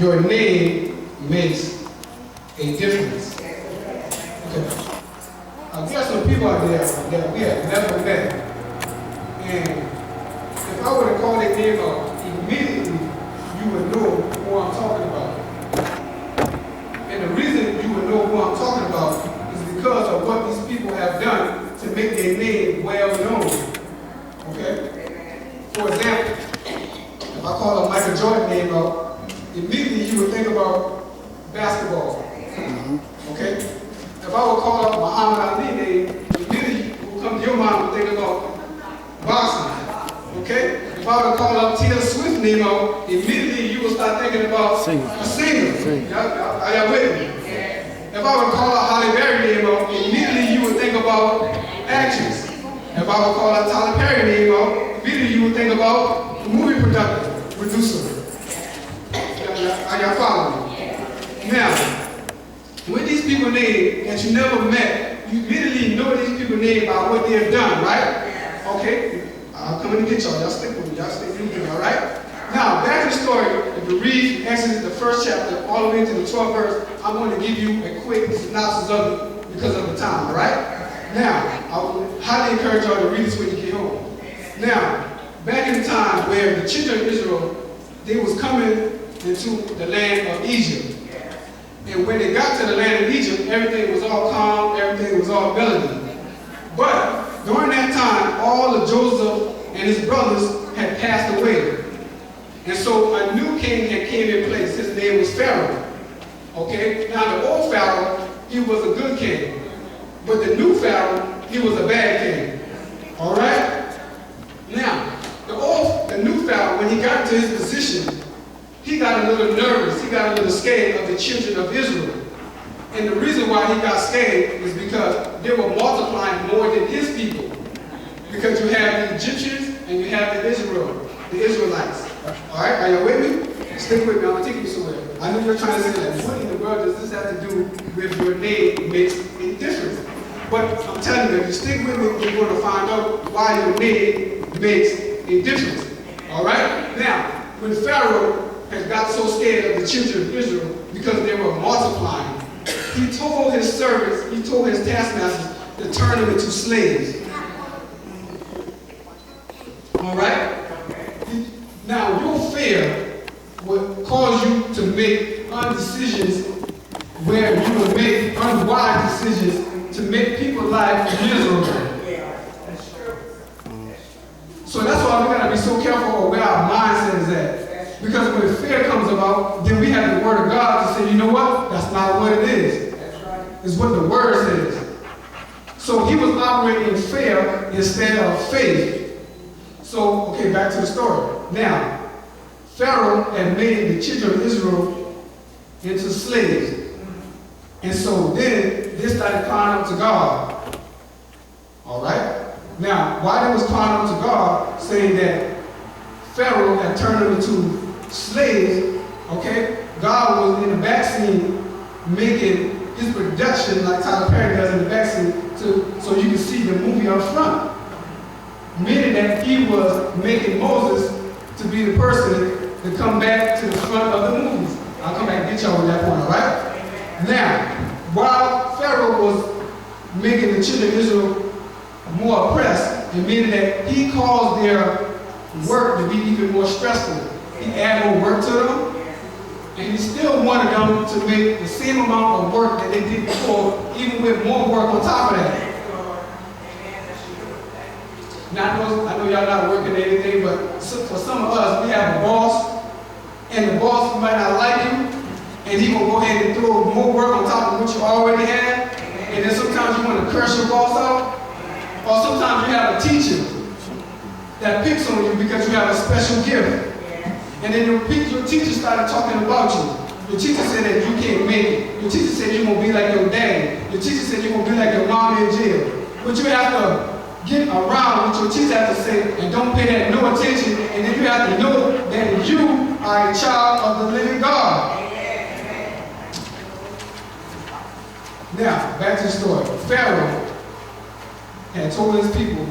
your name makes a difference. Okay. There are some people out there that we have never met. And if I were to call their name out, immediately you would know who I'm talking about. And the reason you would know who I'm talking about is because of what these people have done to make their name well known. Okay? For example, if I call a Michael Jordan name out, immediately you would think about basketball. Okay? If I would call out Muhammad Ali name, immediately will come to your mind and think about boxing. Okay? If I would call out Taylor Swift name out, immediately you will start thinking about a singer. Are y'all with me? If I would call out Halle Berry name out, immediately you would think about actress. If I would call out Tyler Perry name out, immediately you would think about movie producer. Are y'all following me? Now, with these people named that you never met, you immediately know these people named by what they have done, right? Okay, I'm coming to get y'all. Y'all stick with me. Y'all stay with me, all right? Now, back to the story. If you read Exodus, the first chapter, all the way to the 12th verse, I'm going to give you a quick synopsis of it because of the time, all right? Now, I would highly encourage y'all to read this when you get home. Now, back in the time where the children of Israel, they was coming into the land of Egypt. And when they got to the land of Egypt, everything was all calm, everything was all melody. But during that time, all of Joseph and his brothers had passed away. And so a new king had came in place. His name was Pharaoh. Okay? Now the old Pharaoh, he was a good king. But the new Pharaoh, he was a bad king. All right? Now, the new Pharaoh, when he got to his position, he got a little nervous. He got a little scared of the children of Israel. And the reason why he got scared is because they were multiplying more than his people. Because you have the Egyptians and you have the Israelites. All right, are you with me? Stick with me, I'm going to take you somewhere. I know you're trying to say that. What in the world does this have to do with your name makes a difference? But I'm telling you, if you stick with me, you're going to find out why your name makes a difference. All right? Now, when Pharaoh had got so scared of the children of Israel because they were multiplying, he told his servants, he told his taskmasters to turn them into slaves. All right? Now, your fear would cause you to make decisions where you will make unwise decisions to make people's lives miserable. So that's why we got to be so careful of where our mindset is at. Because when fear comes about, then we have the word of God to say, you know what? That's not what it is. It's what the word says. So he was operating in fear instead of faith. So, okay, back to the story. Now, Pharaoh had made the children of Israel into slaves. And so then they started crying out to God. All right? Now, while they was crying out to God, saying that Pharaoh had turned them into slaves, okay, God was in the backseat making his production like Tyler Perry does in the backseat so you can see the movie up front. Meaning that he was making Moses to be the person to come back to the front of the movies. I'll come back and get y'all on that point, all right? Now, while Pharaoh was making the children of Israel more oppressed, it meaning that he caused their work to be even more stressful. He added more work to them, and he still wanted them to make the same amount of work that they did before, even with more work on top of that. Now, I know y'all not working at anything, but for some of us, we have a boss, and the boss might not like you, and he will go ahead and throw more work on top of what you already have, and then sometimes you want to curse your boss out, or sometimes you have a teacher that picks on you because you have a special gift, and then your teacher started talking about you. Your teacher said that you can't make it. Your teacher said you're going to be like your daddy. Your teacher said you're going to be like your mom in jail. But you have to get around what your teacher has to say and don't pay that no attention, and then you have to know that you are a child of the living God. Now, back to the story. Pharaoh had told his people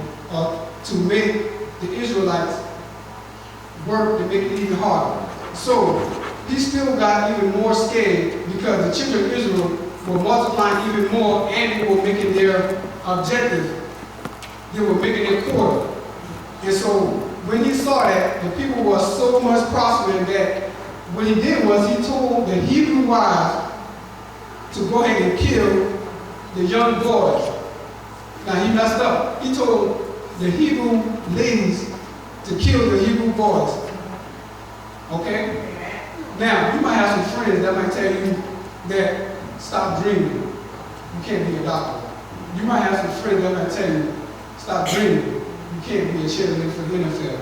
to make the Israelites work to make it even harder. So he still got even more scared because the children of Israel were multiplying even more and they were making their objective. They were making their quarter. And so when he saw that, the people were so much prospering that what he did was he told the Hebrew wives to go ahead and kill the young boys. Now he messed up. He told the Hebrew ladies to kill the Hebrew boys. Okay? Now, you might have some friends that might tell you that stop dreaming. You can't be a doctor. You might have some friends that might tell you stop dreaming. You can't be a cheerleader for the NFL.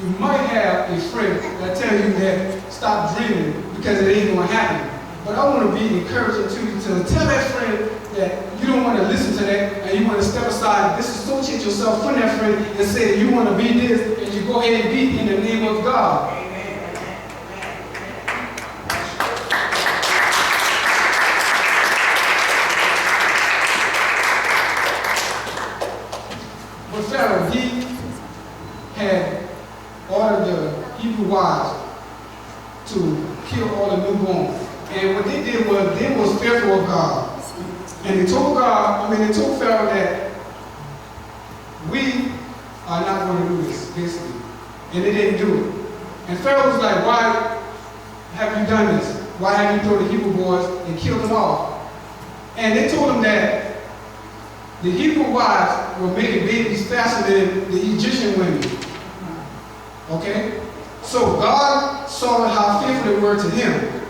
You might have a friend that tell you that stop dreaming because it ain't going to happen. But I want to be encouraging to you to tell that friend that you don't want to listen to that and you want to step aside, disassociate yourself from that friend and say you want to be this and you go ahead and be in the name of God. But Pharaoh, he had ordered the Hebrew wives to kill all the newborns. And what they did was they was fearful of God. And they told they told Pharaoh that we are not going to do this, basically. And they didn't do it. And Pharaoh was like, why have you done this? Why have you thrown the Hebrew boys and killed them all? And they told him that the Hebrew wives were making babies faster than the Egyptian women. Okay? So God saw how faithful they were to him.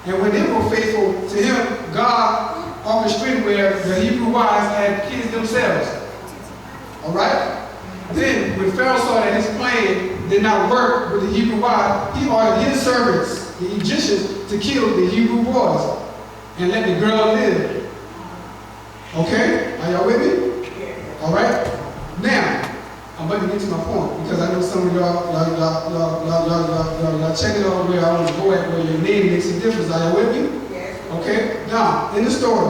And when they were faithful to him, God orchestrated where the Hebrew wives had kids themselves. Alright? Then, when Pharaoh saw that his plan did not work with the Hebrew wives, he ordered his servants, the Egyptians, to kill the Hebrew boys and let the girl live. Okay? Are y'all with me? Alright? Now, I'm about to get to my point because I know some of y'all checking out where I want to go at, where your name makes a difference. Are y'all with me? Yes. Okay? Now, in the story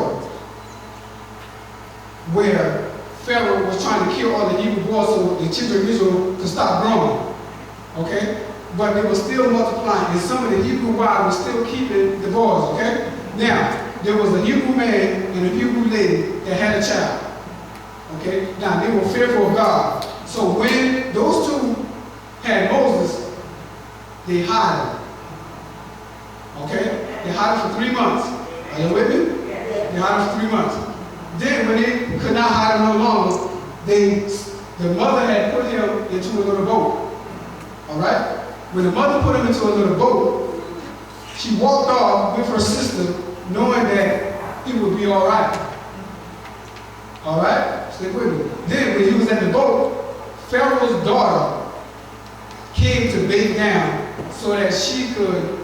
where Pharaoh was trying to kill all the Hebrew boys so the children of Israel could stop growing. Okay? But they were still multiplying, and some of the Hebrew wives were still keeping the boys. Okay? Now, there was a Hebrew man and a Hebrew lady that had a child. Okay? Now, they were fearful of God. So when those two had Moses, they hid him. Okay? They hid him for 3 months. Are you with me? They hid him for 3 months. Then when they could not hide him no longer, the mother had put him into a little boat. Alright? When the mother put him into a little boat, she walked off with her sister knowing that he would be alright. Alright? Stay with me. Then when he was at the boat, Pharaoh's daughter came to bait down so that she could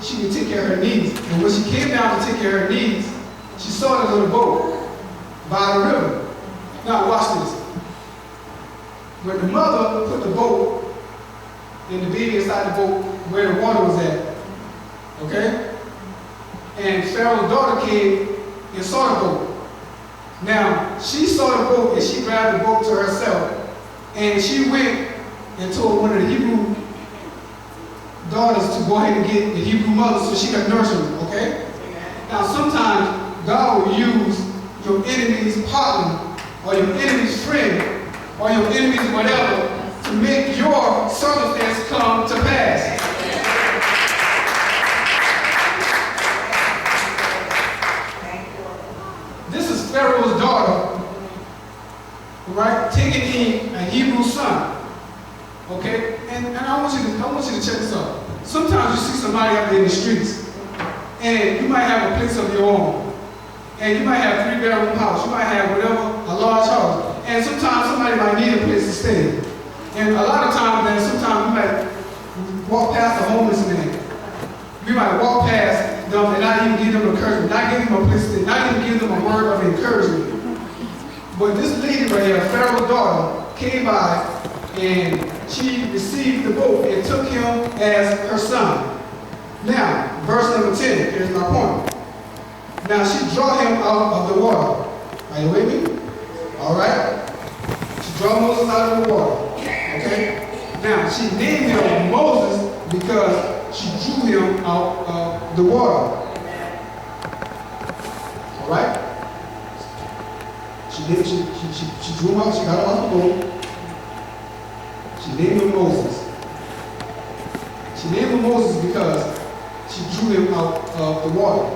she could take care of her needs. And when she came down to take care of her needs, she saw the little boat by the river. Now watch this. When the mother put the boat and the baby inside the boat where the water was at, okay? And Pharaoh's daughter came and saw the boat. Now, she saw the boat and she grabbed the boat to herself. And she went and told one of the Hebrew daughters to go ahead and get the Hebrew mother so she could nurse him, okay? Now, sometimes God will use your enemy's partner or your enemy's friend or your enemy's whatever to make your circumstance come to pass. This is Pharaoh's daughter, right, taking in a Hebrew son. Okay? And I want you to check this out. Sometimes you see somebody out there in the streets, and you might have a place of your own. And you might have a 3-bedroom house. You might have whatever, a large house. And sometimes somebody might need a place to stay. And a lot of times, then sometimes we might walk past a homeless man. We might walk past them and not even give them encouragement, not give them a place to stay, not even give them a word of encouragement. But this lady right here, Pharaoh's daughter, came by and she received the boat and took him as her son. Now, verse number 10, here's my point. Now she draw him out of the water. Are you with me? All right? She draw Moses out of the water. Okay? Now, she named him Moses because she drew him out of the water. All right? She drew him out, she got him out the boat. She named him Moses. She named him Moses because she drew him out of the water.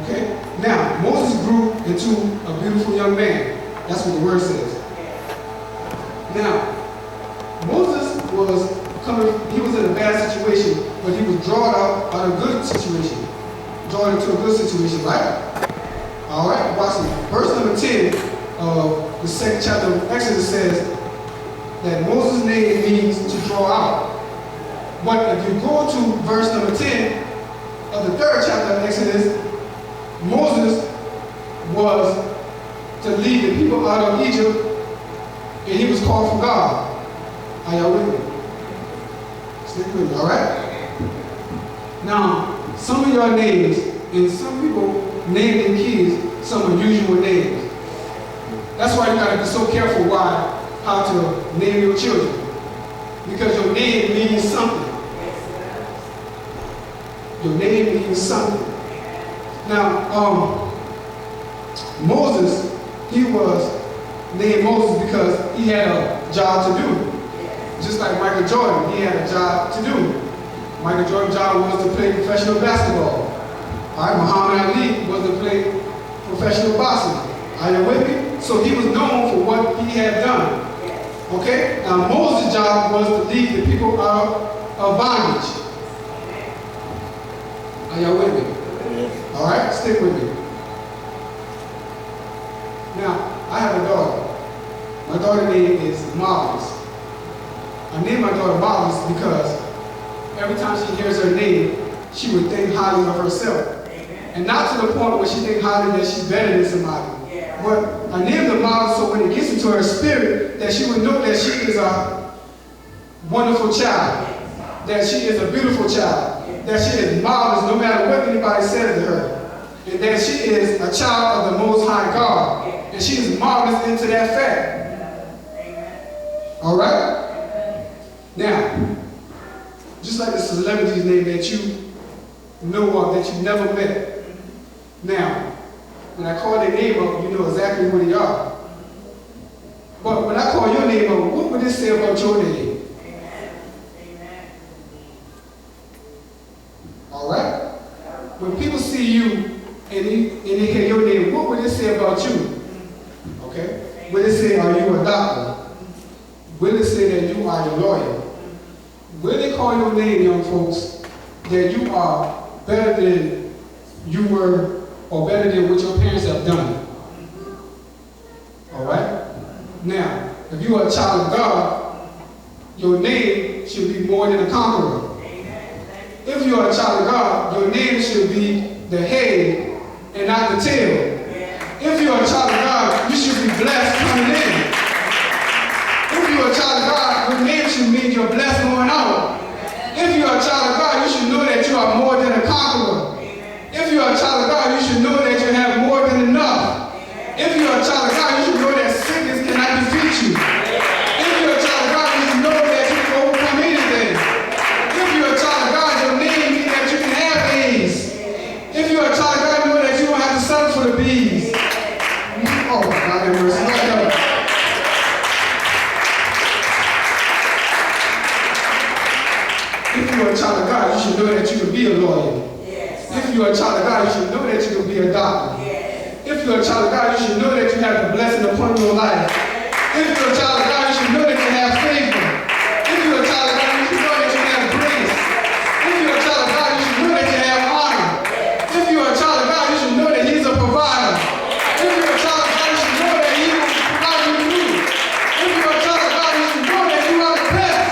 Okay? Now, Moses grew into a beautiful young man. That's what the word says. Now, Moses he was in a bad situation, but he was drawn out of a good situation. Drawn into a good situation, right? All right, watch this. Verse number 10 of the second chapter of Exodus says that Moses' name means to draw out. But if you go to verse number 10 of the third chapter of Exodus, Moses was to lead the people out of Egypt, and he was called from God. Are y'all with me? Stick with me, all right? Now, some of your names, and some people name their kids some unusual names. That's why you gotta be so careful how to name your children. Because your name means something. Your name means something. Now, Moses, he was named Moses because he had a job to do. Just like Michael Jordan, he had a job to do. Michael Jordan's job was to play professional basketball. All right, Muhammad Ali was to play professional boxing. Are you with me? So he was known for what he had done. Okay? Now Moses' job was to lead the people out of bondage. Are y'all with me? All right, stick with me. Now, I have a daughter. My daughter's name is Marvelous. I named my daughter Marvelous because every time she hears her name, she would think highly of herself. And not to the point where she thinks highly that she's better than somebody. But I named her Marvelous so when it gets into her spirit, that she would know that she is a wonderful child. That she is a beautiful child. That she is marvelous no matter what anybody says to her. And that she is a child of the Most High God. And she is marvelous into that fact. All right? Now, just like the celebrity's name that you know of, that you never met. Now, when I call their name up, you know exactly who they are. But when I call your name up, what would it say about your name? All right? When people see you and they hear your name, what would it say about you? Okay? Will it say, are you a doctor? Will it say that you are a lawyer? Will they call your name, young folks, that you are better than you were or better than what your parents have done? All right? Now, if you are a child of God, your name should be more than a conqueror. If you are a child of God, your name should be the head and not the tail. If you are a child of God, you should be blessed coming in. If you are a child of God, your name should mean you're blessed going out. If you are a child of God, you should know that you are more than a conqueror. If you are a child of God, you should know that you have more than enough. If you are a child of God, you should know that sickness cannot defeat you. If you are a child of God, you should know that you can overcome anything. If you are a child of God, your name means that you can have A's. If you are a child of God, you know that you don't have to settle for the B's. Oh, God have mercy. If you are a child of God, you should know that you can be a lawyer. If you are a child of God, you should know that you can be a doctor. If you are a child of God, you should know that you have the blessing upon your life. If you are a child of God, you should know that you have favor. If you are a child of God, you should know that you have grace. If you are a child of God, you should know that you have honor. If you are a child of God, you should know that He's a provider. If you are a child of God, you should know that He will provide you food. If you are a child of God, you should know that you are the best.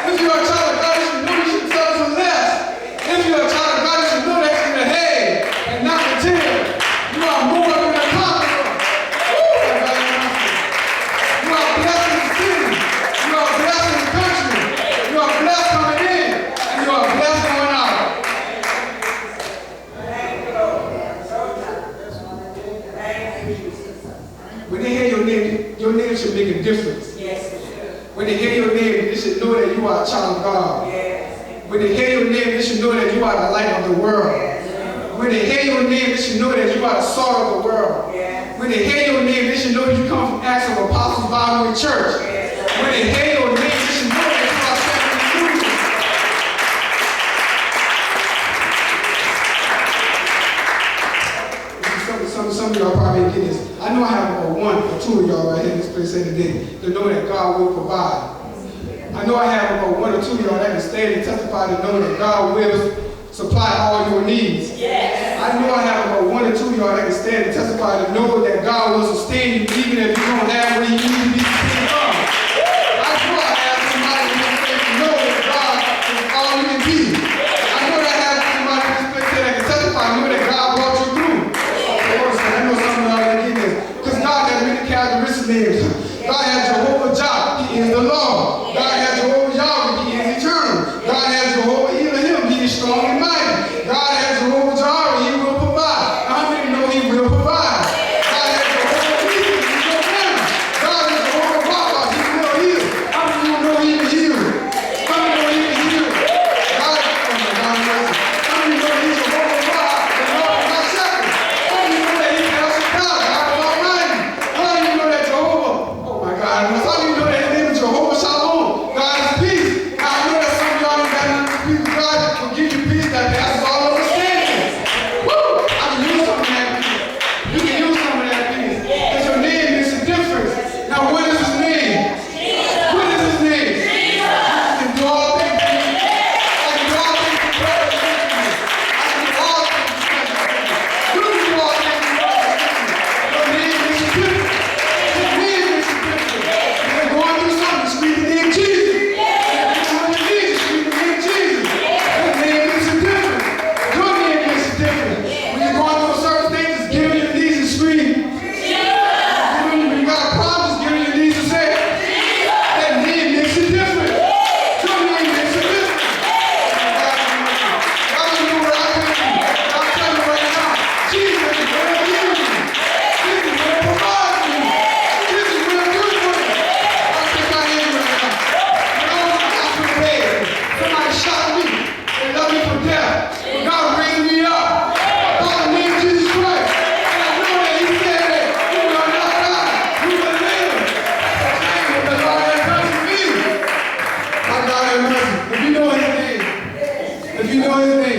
If you are a child of God, you should know you should settle for less. If you are a child of God, you should know that you're the head and not the tail. You are more than a conqueror. You are blessed in the city. are a child of God. When they hear your name, they should know that you are the light of the world. When they hear your name, they should know that you are the salt of the world. When they hear your name, they should know that you come from Acts of Apostles Bible Church. When they hear your name, they should know that you are Seven Inclusion. Some of y'all probably get this. I know I have about one or two of y'all right here in this place today to know that God will provide. I know I have about one or two of y'all that can stand and testify to know that God will supply all your needs. Yes. I know I have about one or two of y'all that can stand and testify to know that God will sustain you even if you don't have what you need to be sustained from. I know I have somebody in this place to know that God is all you can be. I know that I have somebody in this place that can testify to know that God brought you through. I know some of y'all that get this. Because God has many characteristic names. God has Jehovah Jireh, He is the Lord. God has Jehovah Yahweh, He is eternal. God has Jehovah Elohim, He is strong and mighty. God has Jehovah Jireh, He will provide. How many know He will provide? God has Jehovah Nissi, He will heal. God has Jehovah Rapha, He will heal. How many know He will heal? How many know He will heal? God, oh my God, how many know He's Jehovah Rapha, the Lord of my shepherd? How many know that He can also God is Almighty? How many know that Jehovah? Oh my God, how many know that His name is Jehovah Shalom? God is peace. Now I know that some of y'all ain't got nothing to peace. God will give you peace that passes all understanding. Woo! I can use some of that peace. You can use some of that peace. Because your name makes a difference. Now what is His name? What is His name? I can do all things for you. I can do all things for Christ. I can do all things for Christ. You can do all things for Christ. Your name makes a difference. Your name makes a difference. If you're going through something, speak the name Jesus. If you're on your knees, speak the name Jesus. Your name makes a difference. Your name makes a difference. When you're going through certain things, just get on your knees and scream. When you got a problem, just get on your knees and say, that name makes a difference. Your name makes a difference. God will do what I can do. I'll tell you right now, Jesus is going to heal you. Jesus is going to provide for you. Jesus is going to do it for you. I'll take my hand right now. When I was in the hospital bed, somebody shot me. They love me for death. But God raised me up. I call the name of Jesus Christ. And I know that He said that you will not die. You will live. Proclaim what the Lord has done for me. My God have mercy. If you know His name, if you know His name,